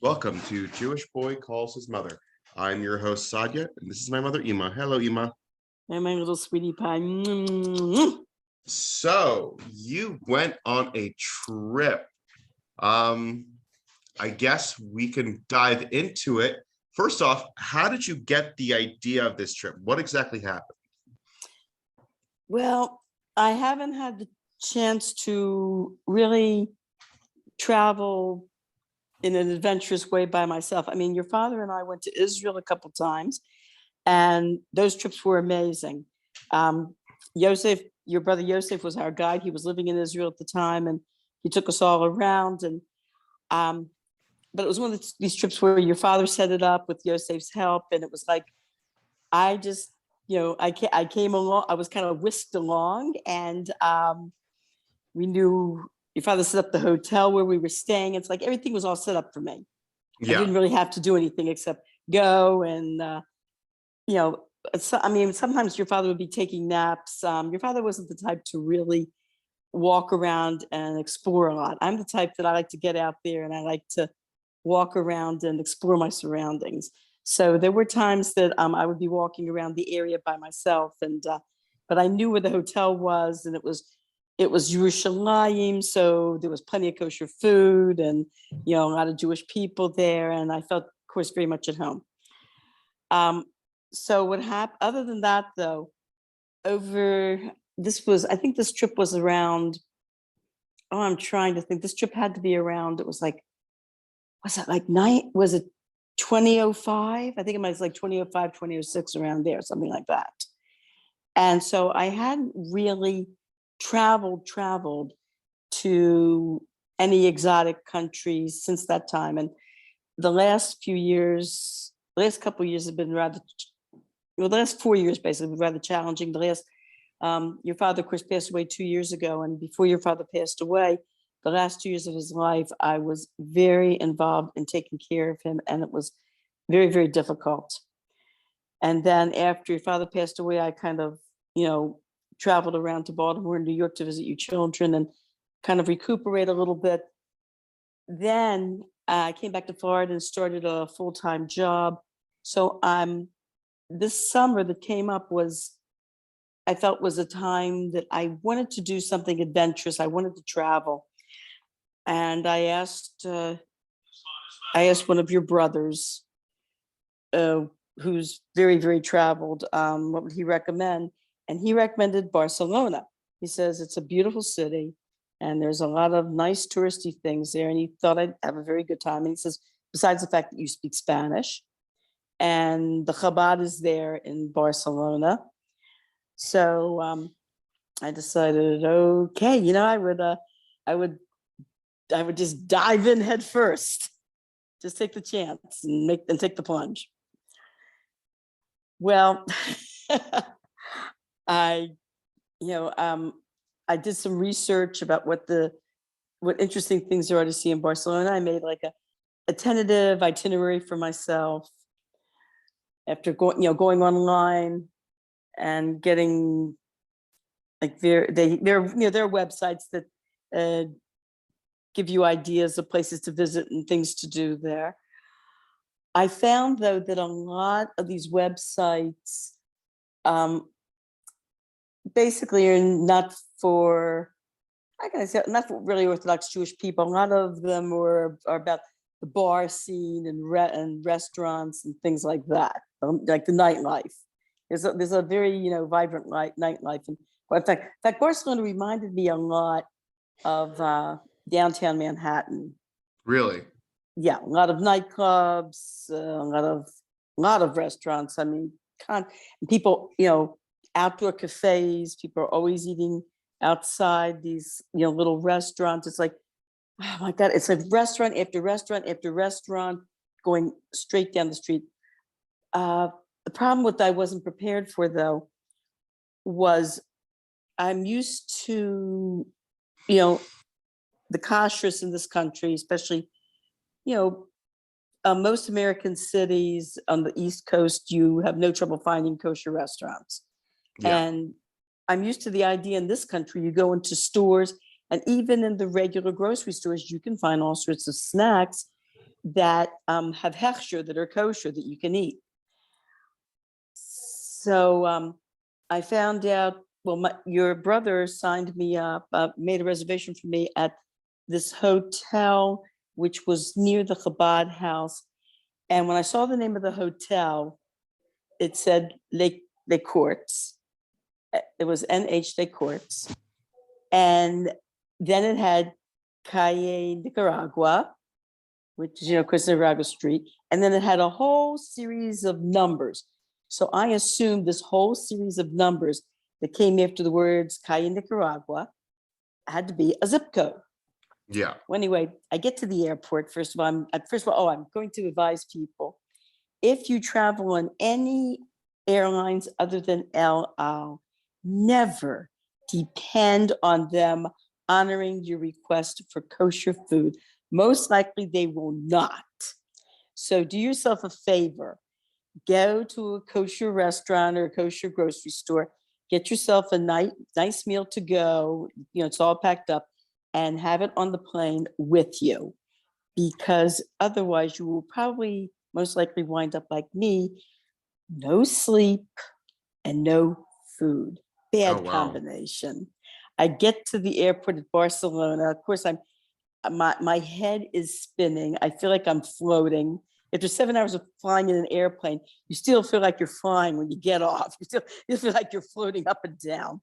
Welcome to Jewish Boy Calls His Mother. I'm your host, Sadia, and this is my mother, Ema. Hello, Ema. And my little sweetie pie. So, you went on a trip. I guess we can dive into it. First off, how did you get the idea of this trip? What exactly happened? Well, I haven't had the chance to really travel in an adventurous way by myself. I mean, your father and I went to Israel a couple times, and those trips were amazing. Yosef, your brother Yosef, was our guide. He was living in Israel at the time, and he took us all around. And but it was one of these trips where your father set it up with Yosef's help, and it was like I just, I came along. I was kind of whisked along, and we knew your father set up the hotel where we were staying. It's like everything was all set up for me. I didn't really have to do anything except go and, sometimes your father would be taking naps. Your father wasn't the type to really walk around and explore a lot. I'm the type that I like to get out there and I like to walk around and explore my surroundings. So there were times that I would be walking around the area by myself, but I knew where the hotel was, and it was Yerushalayim, so there was plenty of kosher food and, a lot of Jewish people there. And I felt, of course, very much at home. So what happened, other than that, though, I think this trip was around, I'm trying to think, this trip had to be around, it was it 2005? I think it was like 2005, 2006, around there, something like that. And so I hadn't really traveled to any exotic countries since that time. And the last couple years have been the last 4 years basically, rather challenging. Your father, of course, passed away 2 years ago. And before your father passed away, the last 2 years of his life, I was very involved in taking care of him. And it was very, very difficult. And then after your father passed away, I kind of, traveled around to Baltimore and New York to visit your children and kind of recuperate a little bit. Then I came back to Florida and started a full-time job. So this summer that came up I felt was a time that I wanted to do something adventurous. I wanted to travel. And I asked one of your brothers, who's very, very traveled, what would he recommend? And he recommended Barcelona. He says it's a beautiful city and there's a lot of nice touristy things there. And he thought I'd have a very good time. And he says, besides the fact that you speak Spanish, and the Chabad is there in Barcelona. So I decided, okay, I would just dive in head first, just take the chance and take the plunge. Well, I did some research about what interesting things there are to see in Barcelona. I made like a tentative itinerary for myself after going online and getting like there are websites that give you ideas of places to visit and things to do there. I found though that a lot of these websites basically are not for really Orthodox Jewish people. A lot of them are about the bar scene and restaurants and things like that, like the nightlife. There's a very vibrant nightlife. And in fact, Barcelona reminded me a lot of downtown Manhattan. Really? Yeah, a lot of nightclubs, a lot of restaurants. I mean, people, outdoor cafes. People are always eating outside these, little restaurants. It's like, oh my God, it's like restaurant after restaurant after restaurant going straight down the street. The problem with that I wasn't prepared for, though, was I'm used to, the kashrus in this country, especially, most American cities on the East Coast, you have no trouble finding kosher restaurants. Yeah. And I'm used to the idea in this country, you go into stores, and even in the regular grocery stores, you can find all sorts of snacks. that have hechsher, that are kosher, that you can eat. So I found out, well, your brother signed me up, made a reservation for me at this hotel, which was near the Chabad house. And when I saw the name of the hotel, it said Les Courts. It was NH Les Courts. And then it had Calle Nicaragua, which is, of course, Nicaragua Street. And then it had a whole series of numbers. So I assumed this whole series of numbers that came after the words Calle Nicaragua had to be a zip code. Yeah. Well, anyway, I get to the airport. First of all, I'm going to advise people, if you travel on any airlines other than El Al, never depend on them honoring your request for kosher food. Most likely they will not. So do yourself a favor. Go to a kosher restaurant or a kosher grocery store, get yourself a nice meal to go, it's all packed up, and have it on the plane with you, because otherwise you will probably most likely wind up like me, no sleep and no food. Bad Oh, wow. combination. I get to the airport at Barcelona. Of course, my head is spinning. I feel like I'm floating. After 7 hours of flying in an airplane, you still feel like you're flying when you get off. You feel like you're floating up and down,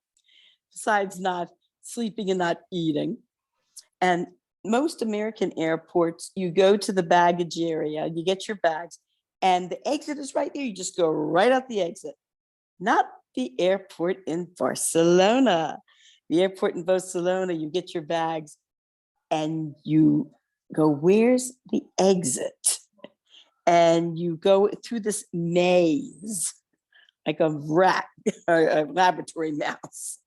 besides not sleeping and not eating. And most American airports, you go to the baggage area, you get your bags, and the exit is right there. You just go right out the exit. Not the airport in Barcelona. The airport in Barcelona, you get your bags and you go, where's the exit? And you go through this maze, like a rat or a laboratory mouse.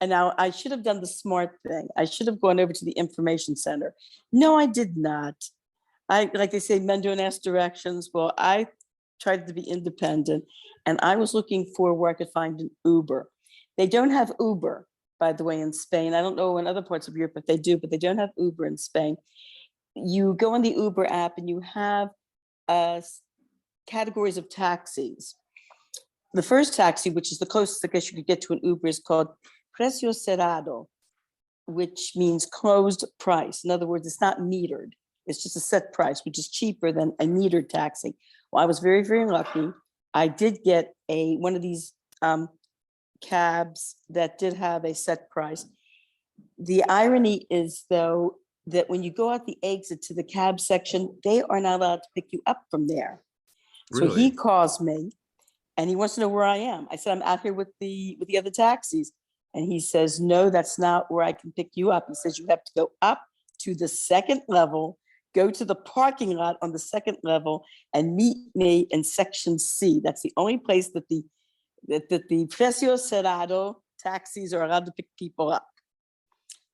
And now I should have done the smart thing. I should have gone over to the information center. No, I did not. Like they say, men don't ask directions. Well, I tried to be independent, and I was looking for where I could find an Uber. They don't have Uber, by the way, in Spain. I don't know in other parts of Europe if they do, but they don't have Uber in Spain. You go on the Uber app and you have categories of taxis. The first taxi, which is the closest I guess you could get to an Uber, is called Precio Cerrado, which means closed price. In other words, it's not metered. It's just a set price, which is cheaper than a metered taxi. Well, I was very, very lucky. I did get one of these cabs that did have a set price. The irony is, though, that when you go out the exit to the cab section, they are not allowed to pick you up from there. So he Really? calls me and he wants to know where I am. I said, I'm out here with the other taxis. And he says, no, that's not where I can pick you up. He says, you have to go up to the second level, go to the parking lot on the second level, and meet me in section C. That's the only place that the Precio Cerrado taxis are allowed to pick people up.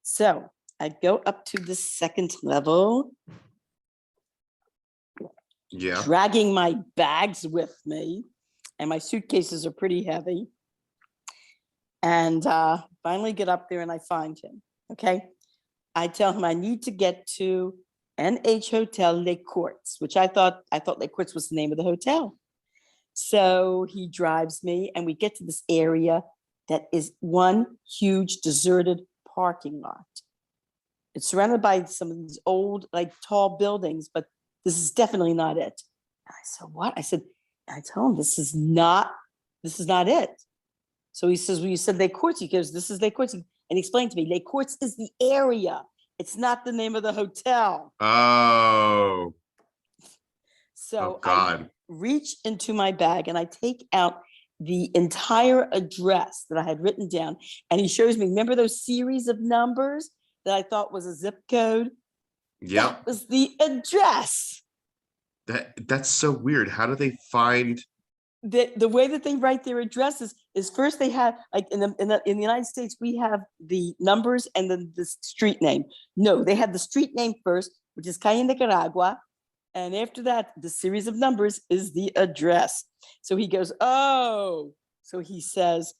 So I go up to the second level, Yeah. dragging my bags with me, and my suitcases are pretty heavy. And finally get up there and I find him. Okay. I tell him I need to get to NH Hotel Les Courts, which I thought Les Courts was the name of the hotel. So he drives me and we get to this area that is one huge deserted parking lot. It's surrounded by some of these old, like tall buildings, but this is definitely not it. And I said, what? I tell him this is not it. So he says, well, you said Les Courts. He goes, this is Les Courts. And he explained to me, Les Courts is the area. It's not the name of the hotel. Oh. So God. I reach into my bag and I take out the entire address that I had written down. And he shows me, remember those series of numbers that I thought was a zip code? Yeah. That was the address. That's so weird. How do they find? The way that they write their addresses is first they have, like in the United States, we have the numbers and then the street name. No, they have the street name first, which is Calle Nicaragua. And after that, the series of numbers is the address. So he goes, oh, so he says,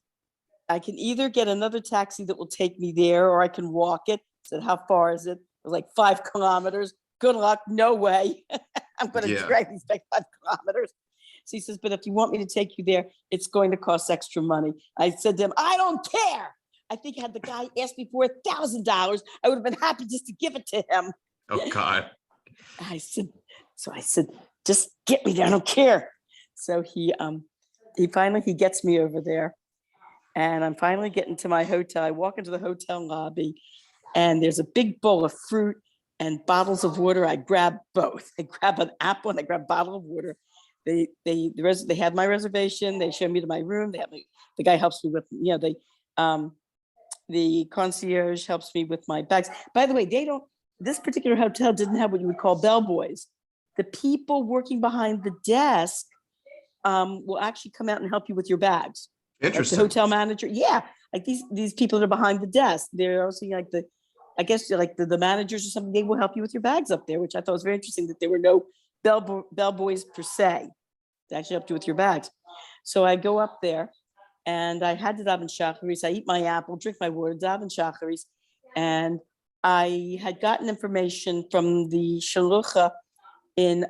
I can either get another taxi that will take me there or I can walk it. I said, how far is it? It was like 5 kilometers. Good luck. No way. I'm going to Yeah. drag these back 5 kilometers. So he says, but if you want me to take you there, it's going to cost extra money. I said to him, I don't care. I think had the guy asked me for $1,000, I would have been happy just to give it to him. Oh God. I said, just get me there. I don't care. So he finally, he gets me over there, and I'm finally getting to my hotel. I walk into the hotel lobby, and there's a big bowl of fruit and bottles of water. I grab both. I grab an apple and I grab a bottle of water. They have my reservation. They show me to my room. They have me, the guy helps me with, the concierge helps me with my bags. By the way, this particular hotel didn't have what you would call bellboys. The people working behind the desk will actually come out and help you with your bags. Interesting. Like the hotel manager. Yeah. Like these people that are behind the desk. They're also like the managers or something. They will help you with your bags up there, which I thought was very interesting, that there were no bellboys per se that actually helped you with your bags. So I go up there, and I had the daven shacharis. I eat my apple, drink my water, daven shacharis, and I had gotten information from the shalucha in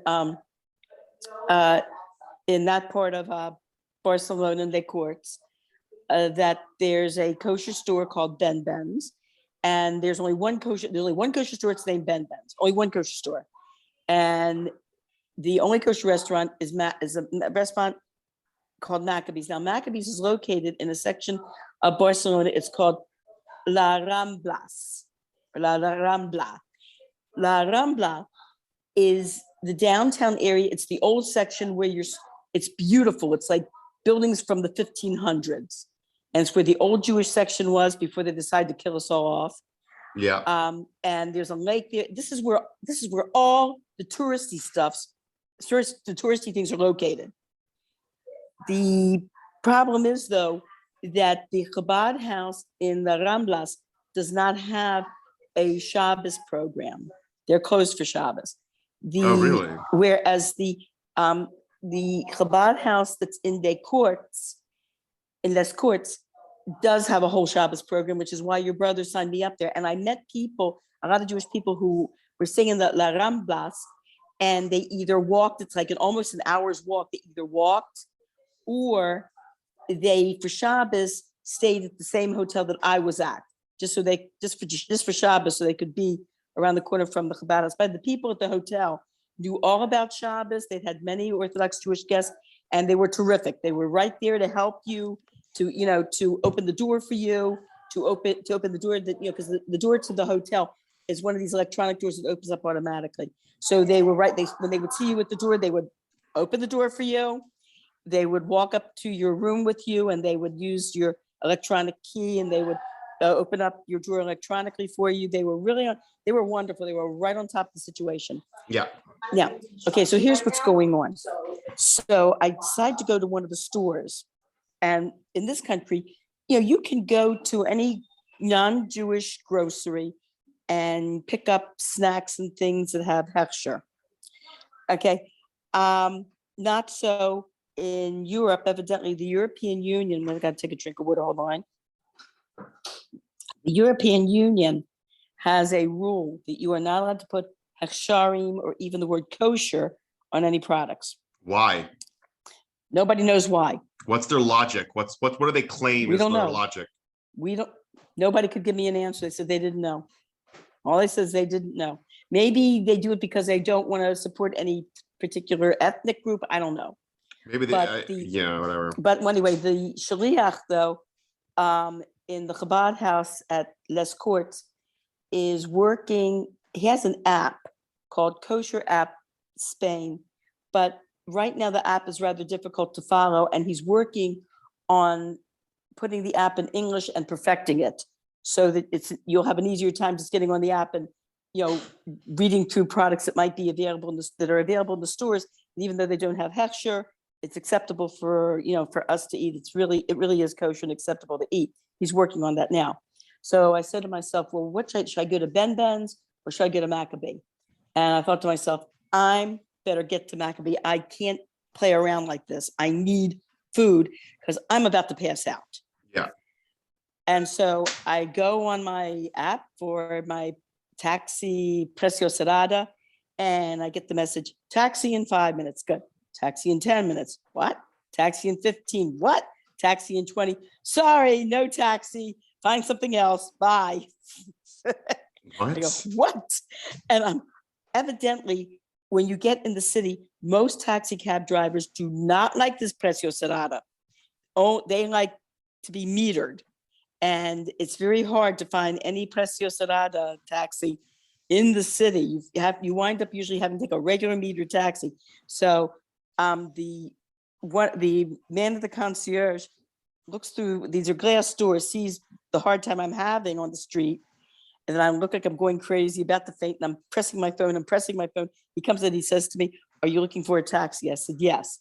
that part of Barcelona, in the courts, that there's a kosher store called Ben Ben's, and there's only one kosher store. It's named Ben Ben's. Only one kosher store, and the only kosher restaurant is a restaurant called Maccabees. Now, Maccabees is located in a section of Barcelona. It's called La Ramblas. La Rambla. La Rambla is the downtown area. It's the old section where it's beautiful. It's like buildings from the 1500s. And it's where the old Jewish section was before they decided to kill us all off. Yeah. And there's a lake there. This is where all the touristy things are located. The problem is, though, that the Chabad house in the Ramblas does not have a Shabbos program. They're closed for Shabbos. Oh, really? Whereas the Chabad house that's in Les Courts, does have a whole Shabbos program, which is why your brother signed me up there. And I met a lot of Jewish people who were singing the La Ramblas, and they either walked, it's like almost an hour's walk, they either walked, or they, for Shabbos, stayed at the same hotel that I was at, just for Shabbos, so they could be around the corner from the Chabad house. But the people at the hotel knew all about Shabbos. They'd had many Orthodox Jewish guests, and they were terrific. They were right there to help you, to open the door for you, to open the door that, because the door to the hotel is one of these electronic doors that opens up automatically. So they were right. When they would see you at the door, they would open the door for you. They would walk up to your room with you, and they would use your electronic key, and they would open up your drawer electronically for you. They were wonderful. They were right on top of the situation. Yeah. Yeah. Okay. So here's what's going on. So I decided to go to one of the stores, and in this country, you can go to any non-Jewish grocery and pick up snacks and things that have hechsher. Okay. Not so in Europe. Evidently, the European Union, I got to take a drink of water, hold on. The European Union has a rule that you are not allowed to put hechsharim or even the word kosher on any products. Why? Nobody knows why. What's their logic? What do they claim We is don't their know. logic? Nobody could give me an answer. They said they didn't know. All they said is they didn't know. Maybe they do it because they don't want to support any particular ethnic group. I don't know. Maybe whatever. But anyway, the shaliach, though, in the Chabad house at Les Courts is working. He has an app called Kosher App Spain, but right now the app is rather difficult to follow, and he's working on putting the app in English and perfecting it so that you'll have an easier time just getting on the app and reading through products that might be available that are available in the stores. And even though they don't have hechsher, it's acceptable for us to eat. It really is kosher and acceptable to eat. He's working on that now. So I said to myself, well, what should I go to Ben Ben's or should I go to Maccabee? And I thought to myself, I'm better get to Maccabee. I can't play around like this. I need food because I'm about to pass out. Yeah. And so I go on my app for my taxi Precio Serrada, And I get the message, taxi in 5 minutes. Good. Taxi in 10 minutes. What? Taxi in 15. What? Taxi in 20. Sorry, no taxi. Find something else. Bye. I go, What? what? And evidently, when you get in the city, most taxi cab drivers do not like this precio cerrado. Oh, they like to be metered. And it's very hard to find any precio cerrado taxi in the city. You wind up usually having to take a regular meter taxi. So the man at the concierge looks through, these are glass doors, sees the hard time I'm having on the street. And then I look like I'm going crazy, about to faint, and I'm pressing my phone. He comes in, he says to me, are you looking for a taxi? I said, yes.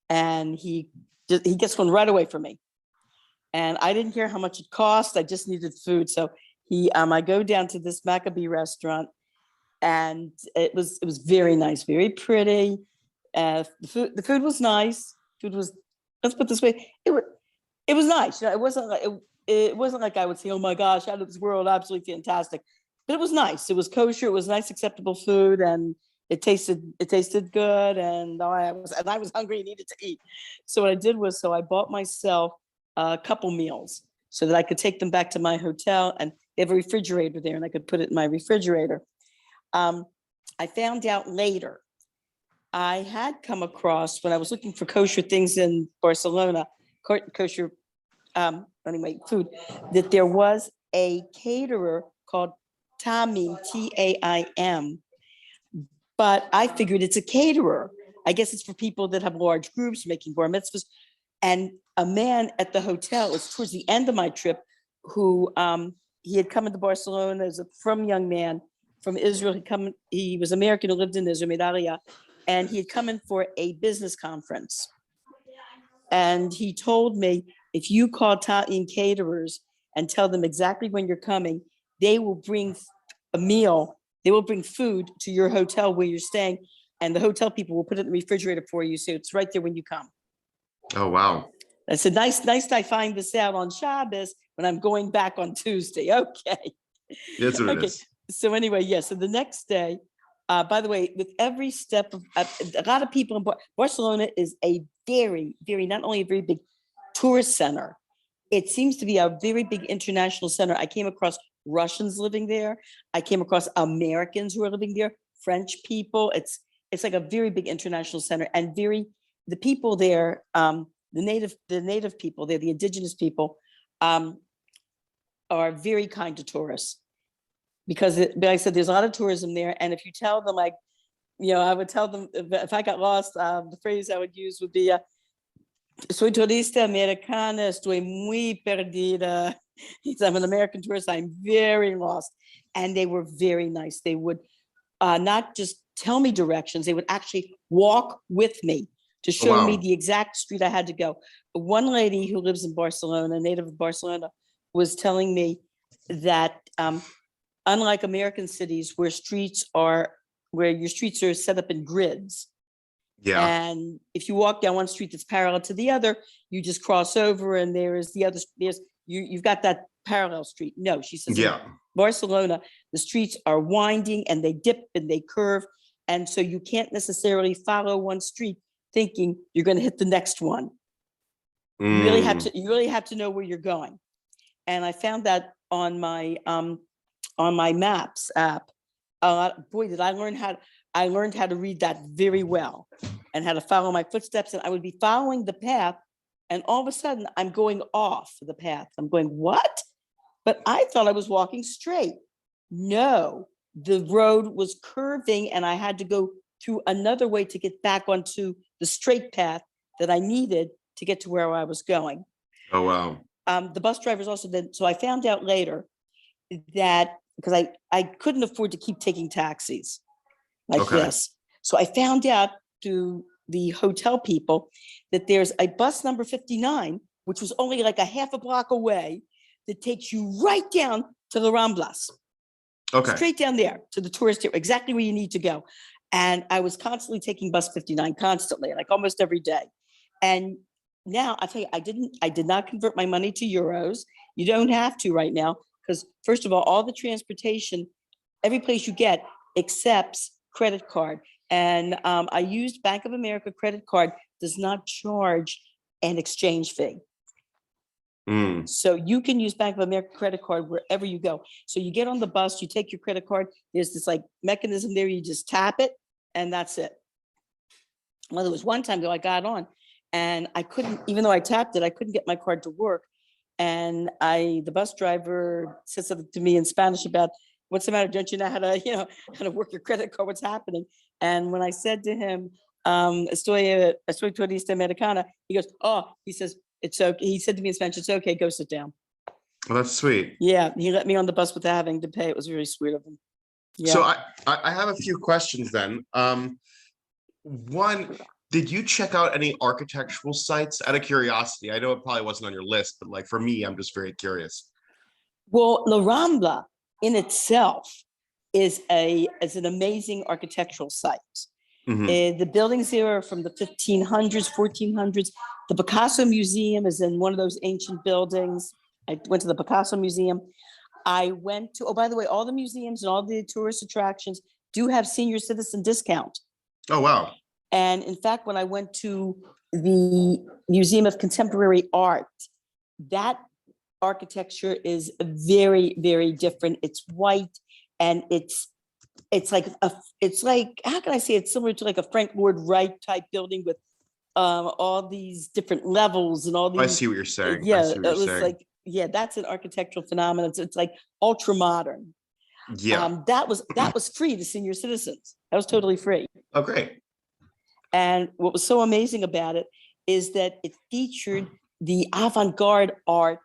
And he gets one right away from me. And I didn't care how much it cost. I just needed food. So I go down to this Maccabee restaurant, and it was very nice, very pretty. The food was nice. Let's put it this way, it was nice. You know, it wasn't like I would say, oh my gosh, out of this world, absolutely fantastic. But it was nice. It was kosher. It was nice, acceptable food, and it tasted good. And I was hungry and needed to eat. So what I did was, I bought myself a couple meals so that I could take them back to my hotel, and they have a refrigerator there, and I could put it in my refrigerator. I found out later, I had come across, when I was looking for kosher things in Barcelona, kosher food, that there was a caterer called Tamim, Taim, but I figured it's a caterer. I guess it's for people that have large groups making bar mitzvahs. And a man at the hotel, it's towards the end of my trip, who he had come into Barcelona as a young man from Israel. He was American who lived in Israel, Medalia, and he had come in for a business conference. And he told me, if you call Ta'im caterers and tell them exactly when you're coming, they will bring a meal, they will bring food to your hotel where you're staying, and the hotel people will put it in the refrigerator for you, so it's right there when you come. Oh, wow. I said, nice I find this out on Shabbos when I'm going back on Tuesday. Okay. That's what it is. So anyway, so the next day, by the way, with every step of a lot of people in Barcelona is a very, very, not only a very big tourist center, it seems to be a very big international center. I came across Russians living there. I came across Americans who are living there, French people. It's like a very big international center, and the people there, the native people there, the indigenous people, are very kind to tourists, because like I said, there's a lot of tourism there. And if you tell them, like, I would tell them, if I got lost, the phrase I would use would be, soy turista americana, estoy muy perdida. I'm an American tourist, I'm very lost. And they were very nice. They would not just tell me directions, they would actually walk with me to show me the exact street I had to go. One lady who lives in Barcelona, native of Barcelona, was telling me that unlike American cities where your streets are set up in grids, and if you walk down one street that's parallel to the other, you just cross over, and there's you've got that parallel street. No, she says, in Barcelona, the streets are winding and they dip and they curve, and so you can't necessarily follow one street thinking you're going to hit the next one. You really have to know where you're going. And I found that on my Maps app. Boy, did I learn how to read that very well, and how to follow my footsteps. And I would be following the path, and all of a sudden I'm going off the path. I'm going, what? But I thought I was walking straight. No, the road was curving, and I had to go through another way to get back onto the straight path that I needed to get to where I was going. Oh, wow. The bus drivers also then, so I found out later that, because I couldn't afford to keep taking taxis like this. So I found out through the hotel people that there's a bus number 59, which was only like a half a block away, that takes you right down to the Ramblas. Okay. Straight down there to the tourist area, exactly where you need to go. And I was constantly taking bus 59, constantly, like almost every day. And now I tell you, I did not convert my money to euros. You don't have to right now, because first of all the transportation, every place you get accepts credit card. And I used Bank of America credit card, does not charge an exchange fee. So you can use Bank of America credit card wherever you go. So you get on the bus, you take your credit card, there's this like mechanism there, you just tap it and that's it. Well, there was one time though I got on and I couldn't, even though I tapped it, I couldn't get my card to work. And the bus driver said something to me in Spanish about, what's the matter? Don't you know how to, how to work your credit card? What's happening? And when I said to him, estoy turista americana, he goes, oh, he says, it's okay. He said to me in Spanish, it's okay, go sit down. Well, that's sweet. Yeah, he let me on the bus without having to pay. It was very sweet of him. Yeah. So I have a few questions then. One, did you check out any architectural sites out of curiosity? I know it probably wasn't on your list, but like for me, I'm just very curious. Well, La Rambla in itself is an amazing architectural site. The buildings there are from the 1500s, 1400s. The Picasso Museum is in one of those ancient buildings. I went to the Picasso Museum. I went to, oh, by the way, all the museums and all the tourist attractions do have senior citizen discount. Oh, wow. And in fact, when I went to the Museum of Contemporary Art, that architecture is very, very different. It's white and it's like, how can I say, it's similar to like a Frank Lloyd Wright type building with all these different levels and all these. I see what you're saying. Yeah, I see what it you're was saying. like, yeah, that's an architectural phenomenon. It's like ultra modern. Yeah. That was free to senior citizens. That was totally free. Oh, great. And what was so amazing about it is that it featured the avant-garde art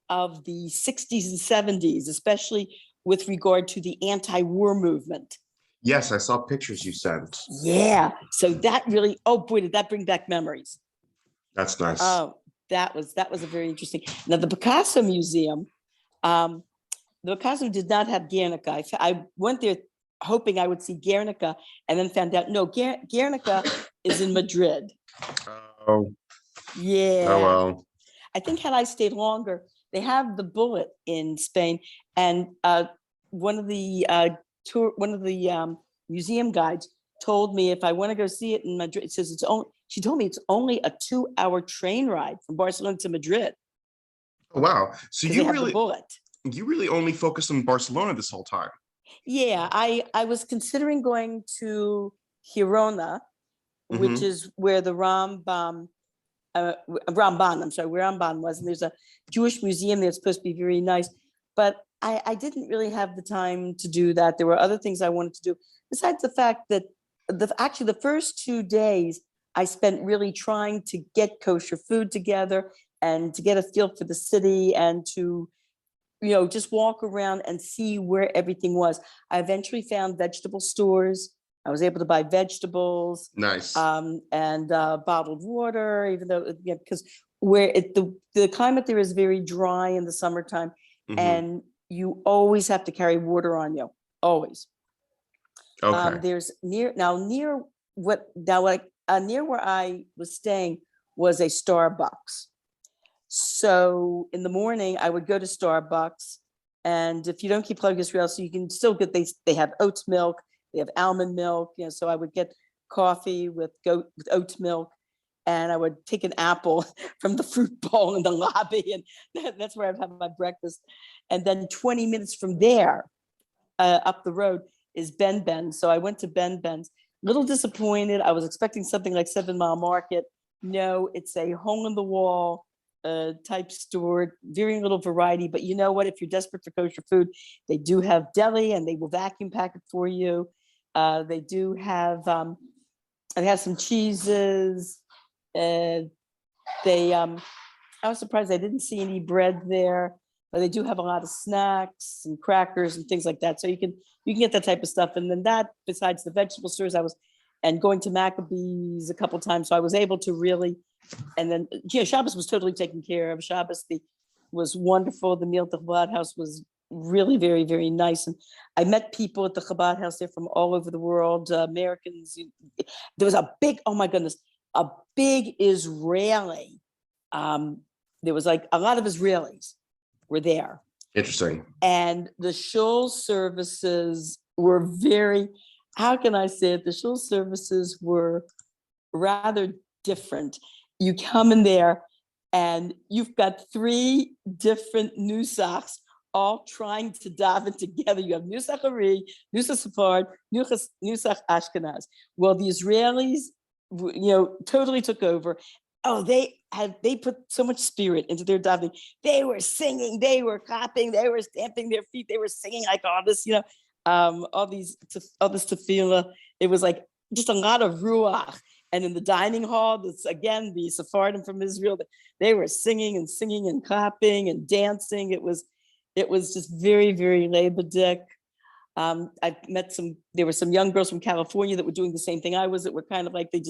of the 60s and 70s, especially with regard to the anti-war movement. Yes, I saw pictures you sent. Yeah. So that really, oh boy, did that bring back memories. That's nice. Oh, that was a very interesting. Now the Picasso Museum, the Picasso did not have Guernica. I went there hoping I would see Guernica and then found out, no, Guernica is in Madrid. Oh. Yeah. Oh, well. I think had I stayed longer, they have the Bullet in Spain, and one of the museum guides told me if I want to go see it in Madrid, it says she told me it's only a 2-hour train ride from Barcelona to Madrid. Oh, wow. So you really only focused on Barcelona this whole time. Yeah, I was considering going to Girona, which is where the Ramban, where Ramban was, and there's a Jewish museum there. It's supposed to be very nice, but I didn't really have the time to do that. There were other things I wanted to do, besides the fact that actually the first 2 days I spent really trying to get kosher food together and to get a feel for the city and to, just walk around and see where everything was. I eventually found vegetable stores. I was able to buy vegetables. Nice. And bottled water, even though, because the climate there is very dry in the summertime, and you always have to carry water on you, always. Okay. There's near where I was staying was a Starbucks. So in the morning I would go to Starbucks, and if you don't keep Plug Israel, so you can still get, they have oat milk, they have almond milk, so I would get coffee with oat milk, and I would take an apple from the fruit bowl in the lobby, and that's where I'd have my breakfast. And then 20 minutes from there, up the road, is Ben Ben's. So I went to Ben Ben's. Little disappointed. I was expecting something like 7 Mile Market. No, it's a hole in the wall type store, very little variety. But you know what? If you're desperate for kosher food, they do have deli, and they will vacuum pack it for you. They do have, they have some cheeses. I was surprised I didn't see any bread there, but they do have a lot of snacks and crackers and things like that. So you can get that type of stuff. And then that, besides the vegetable stores, and going to Maccabees a couple times, so I was able to really. And then Shabbos was totally taken care of. Shabbos was wonderful. The meal at the Chabad house was really very, very nice. And I met people at the Chabad house there from all over the world, Americans. There was a big Israeli. There was like a lot of Israelis were there. Interesting. And the shul services were very, how can I say it? The shul services were rather different. You come in there and you've got three different nusachs all trying to daven together. You have Nusach Ari, Nusach Sephard, Nusach Ashkenaz. Well, the Israelis, totally took over. Oh, they put so much spirit into their davening. They were singing, they were clapping, they were stamping their feet, they were singing like all this, all this tefillah. It was like just a lot of ruach. And in the dining hall, that's again the Sephardim from Israel. They were singing and clapping and dancing. It was just very, very lebendig. I met there were some young girls from California that were doing the same thing I was, that were kind of like, they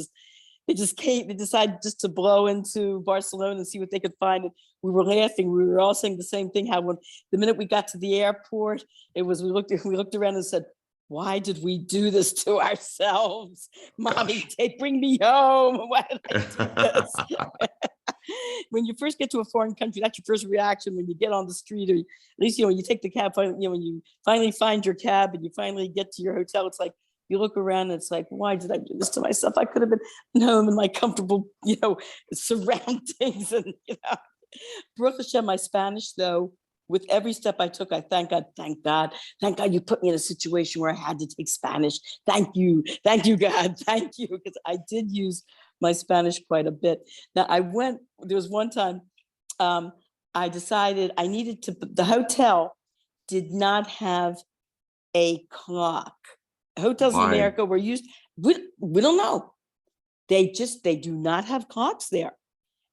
decided just to blow into Barcelona and see what they could find. And we were laughing. We were all saying the same thing, how when the minute we got to the airport, we looked around and said, why did we do this to ourselves? Mommy, bring me home. Why did I do this? When you first get to a foreign country, that's your first reaction when you get on the street, or at least, when you take the cab, when you finally find your cab and you finally get to your hotel, it's like, you look around and it's like, why did I do this to myself? I could have been home in my comfortable, surroundings. And, Baruch Hashem, my Spanish, though, with every step I took, I thank God you put me in a situation where I had to take Spanish. Thank you, God, thank you, because I did use my Spanish quite a bit. Now there was one time I decided I needed the hotel did not have a clock. Hotels in America were used, we don't know. They do not have clocks there.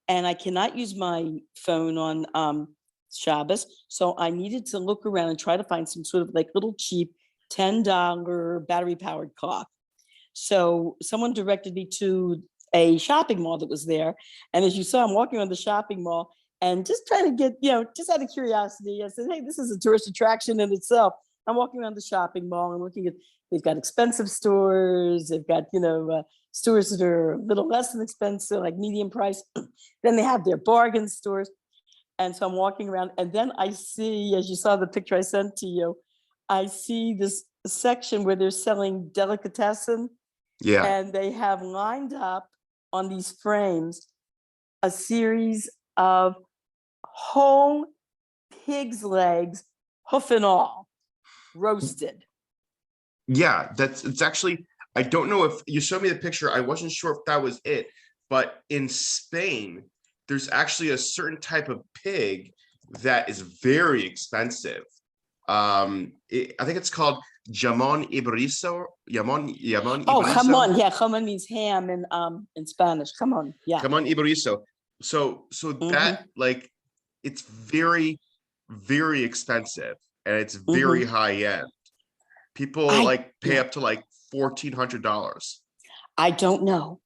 And I cannot use my phone on Shabbos. So I needed to look around and try to find some sort of like little cheap $10 battery powered clock. So someone directed me to a shopping mall that was there. And as you saw, I'm walking around the shopping mall and just trying to get, just out of curiosity, I said, hey, this is a tourist attraction in itself. I'm walking around the shopping mall and looking at, they've got expensive stores. They've got, stores that are a little less than expensive, like medium price. Then they have their bargain stores. And so I'm walking around, and then I see, as you saw the picture I sent to you, I see this section where they're selling delicatessen. Yeah. And they have lined up on these frames a series of whole pig's legs, hoof and all, roasted. Yeah, it's actually, I don't know if you showed me the picture. I wasn't sure if that was it, but in Spain, there's actually a certain type of pig that is very expensive. I think it's called jamon iberizo. Jamon Oh, iberizo. jamon. Yeah, jamon means ham in Spanish. Jamon. Yeah. Jamon iberizo. So that, like, it's very, very expensive, and it's very high end. People pay up to like $1,400. I don't know.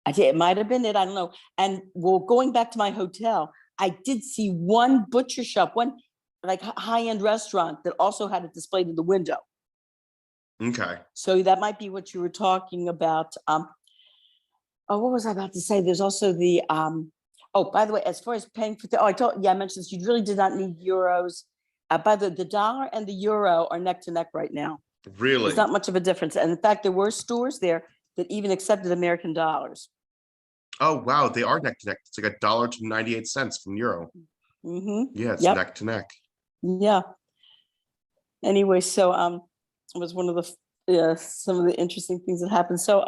It might have been it. I don't know. And going back to my hotel, I did see one butcher shop, one like high-end restaurant that also had it displayed in the window. Okay. So that might be what you were talking about. What was I about to say? There's also the by the way, as far as paying for I mentioned this, you really did not need euros. By the dollar and the euro are neck to neck right now. Really? There's not much of a difference. And in fact, there were stores there that even accepted American dollars. Oh, wow. They are neck to neck. It's like $1.98 from euro. Yeah, it's neck to neck. Yeah. Anyway, so it was one of the some of the interesting things that happened. So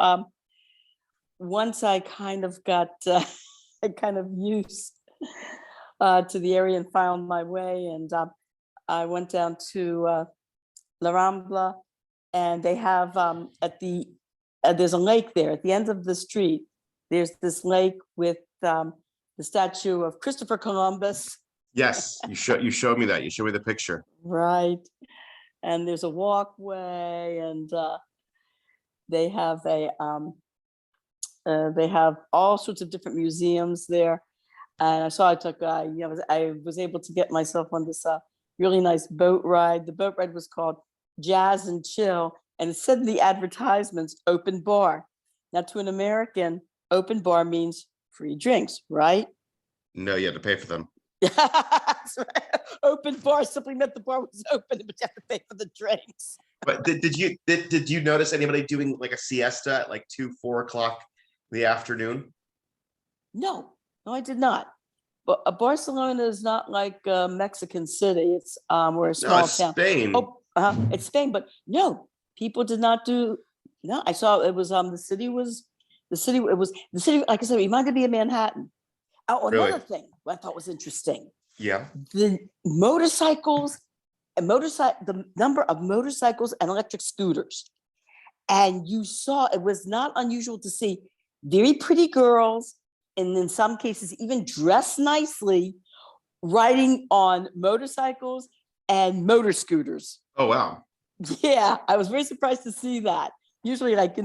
once I kind of got used to the area and found my way, and I went down to La Rambla, and they have there's a lake there at the end of the street. There's this lake with the statue of Christopher Columbus. Yes, you showed me that. You showed me the picture. Right. And there's a walkway, and they have they have all sorts of different museums there. And I was able to get myself on this really nice boat ride. The boat ride was called Jazz and Chill, and it said in the advertisements, open bar. Now, to an American, open bar means free drinks, right? No, you had to pay for them. That's right. Open bar simply meant the bar was open, but you have to pay for the drinks. But did you notice anybody doing like a siesta at like 2, 4 o'clock in the afternoon? No, no, I did not. But Barcelona is not like Mexican City. It's we're a No, small it's town. Spain. Oh, it's Spain, but no, people did not do. No, I saw it was the city was the city. It was the city. Like I said, it reminded me of Manhattan. Oh, Really? another thing I thought was interesting: Yeah. the motorcycles and the number of motorcycles and electric scooters. And you saw it was not unusual to see very pretty girls, and in some cases even dressed nicely, riding on motorcycles and motor scooters. Oh wow. Yeah, I was very surprised to see that. Usually, like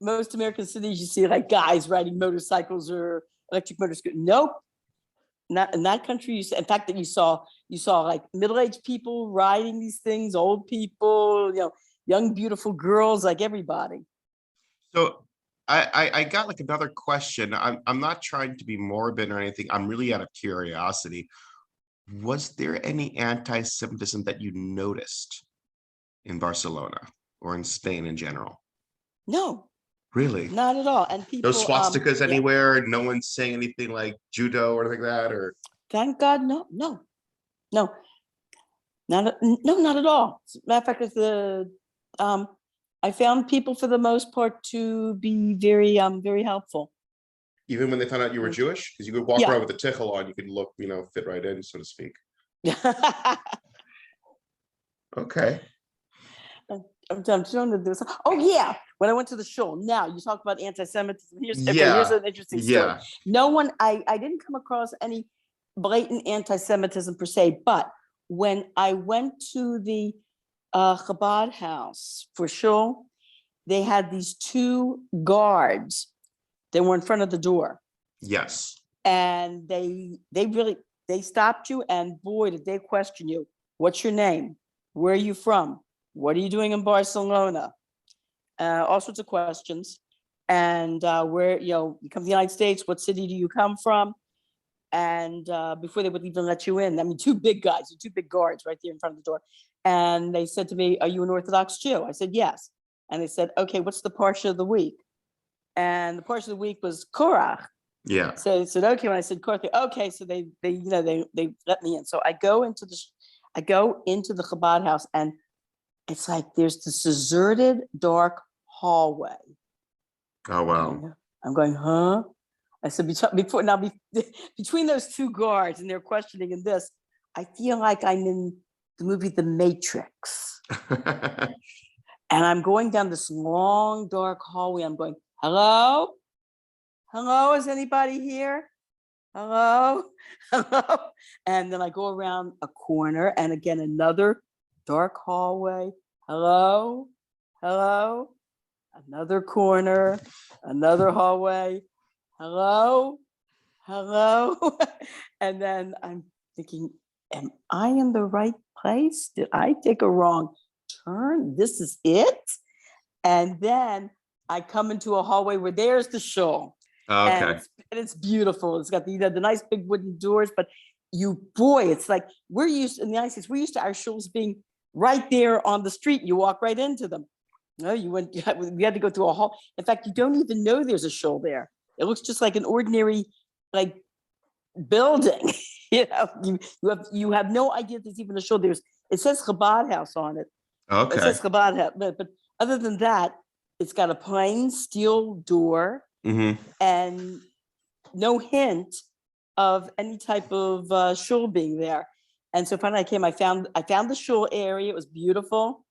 most American cities, you see like guys riding motorcycles or electric motor scooters. Nope, not in that country. In fact, that you saw like middle-aged people riding these things, old people, young beautiful girls, like everybody. So I got like another question. I'm not trying to be morbid or anything. I'm really out of curiosity. Was there any anti-Semitism that you noticed in Barcelona or in Spain in general? No, Really? not at all. And No people, swastikas yeah, anywhere? No one's saying anything like judo or anything like that? Or thank God, no, no, no, no, not at all. As a matter of fact, um, I found people for the most part to be very helpful. even when they found out you were Jewish? Because you could walk Yeah. around with a tichel on, you could look, fit right in, so to speak. Okay. I'm showing that there's. Oh yeah, when I went to the show. Now you talk about anti-Semitism. Here's Yeah. an interesting story. Yeah. No one, I didn't come across any blatant anti-Semitism per se, but when I went to the Chabad house for sure, they had these two guards. They were in front of the door, Yes. and they stopped you, and boy, did they question you. What's your name? Where are you from? What are you doing in Barcelona? All sorts of questions. And where, you come to the United States, what city do you come from? And before they would even let you in, I mean, two big guys, two big guards right there in front of the door. And they said to me, are you an Orthodox Jew? I said, yes. And they said, okay, what's the parsha of the week? And the parsha of the week was Korach. Yeah. So they said, okay, when I said Korach, okay, so they let me in. So I go into the Chabad house, and it's like there's this deserted, dark hallway. Oh wow. I'm going, huh? I said, between those two guards and their questioning and this, I feel like I'm in the movie The Matrix. And I'm going down this long, dark hallway. I'm going, hello? Hello, is anybody here? Hello? Hello? And then I go around a corner, and again, another dark hallway. Hello? Hello? Another corner, another hallway. Hello? Hello? And then I'm thinking, am I in the right place? Did I take a wrong turn? This is it? And then I come into a hallway where there's the shul. Okay. And it's beautiful. It's got the nice big wooden doors, but it's like we're used in the United States, we're used to our shuls being right there on the street. You walk right into them. No, we had to go through a hall. In fact, you don't even know there's a shul there. It looks just like an ordinary like building. You have no idea there's even a shul. It says Chabad house on it. Okay. It says Chabad house, but other than that, it's got a plain steel door and no hint of any type of shul being there. And so finally I found the shul area. It was beautiful.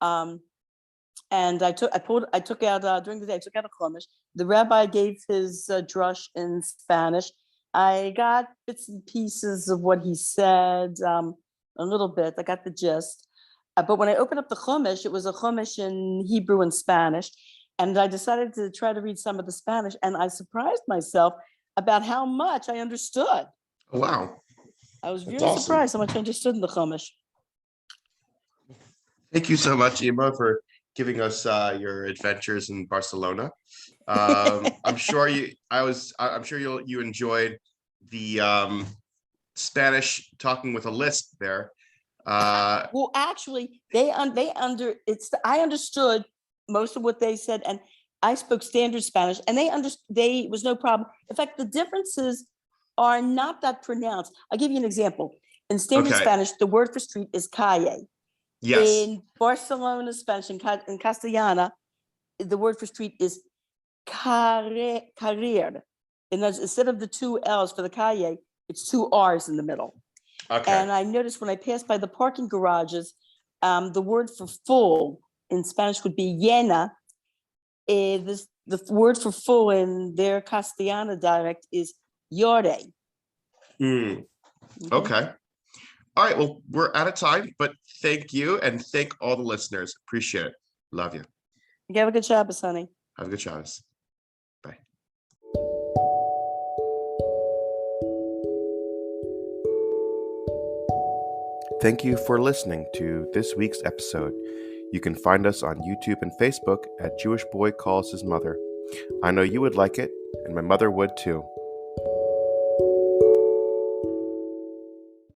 And I took out during the day, I took out a chumash. The rabbi gave his drush in Spanish. I got bits and pieces of what he said, a little bit. I got the gist. But when I opened up the chumash, it was a chumash in Hebrew and Spanish. And I decided to try to read some of the Spanish. And I surprised myself about how much I understood. Oh, wow. I was very surprised how much I understood in the chumash. Thank you so much, Ema, for giving us your adventures in Barcelona. I'm sure you enjoyed the Spanish talking with a lisp there. Well, actually, I understood most of what they said, and I spoke standard Spanish, and they was no problem. In fact, the differences are not that pronounced. I'll give you an example. In standard Okay. Spanish, the word for street is calle. Yes. In Barcelona Spanish, in Castellana, the word for street is carrer. And instead of the two L's for the calle, it's two R's in the middle. Okay. And I noticed when I passed by the parking garages, the word for full in Spanish would be llena. The word for full in their Castellana dialect is llore. Mm, okay. All right. Well, we're out of time, but thank you and thank all the listeners. Appreciate it. Love you. You have a good Shabbos, honey. Have a good Shabbos. Bye. Thank you for listening to this week's episode. You can find us on YouTube and Facebook at Jewish Boy Calls His Mother. I know you would like it, and my mother would too.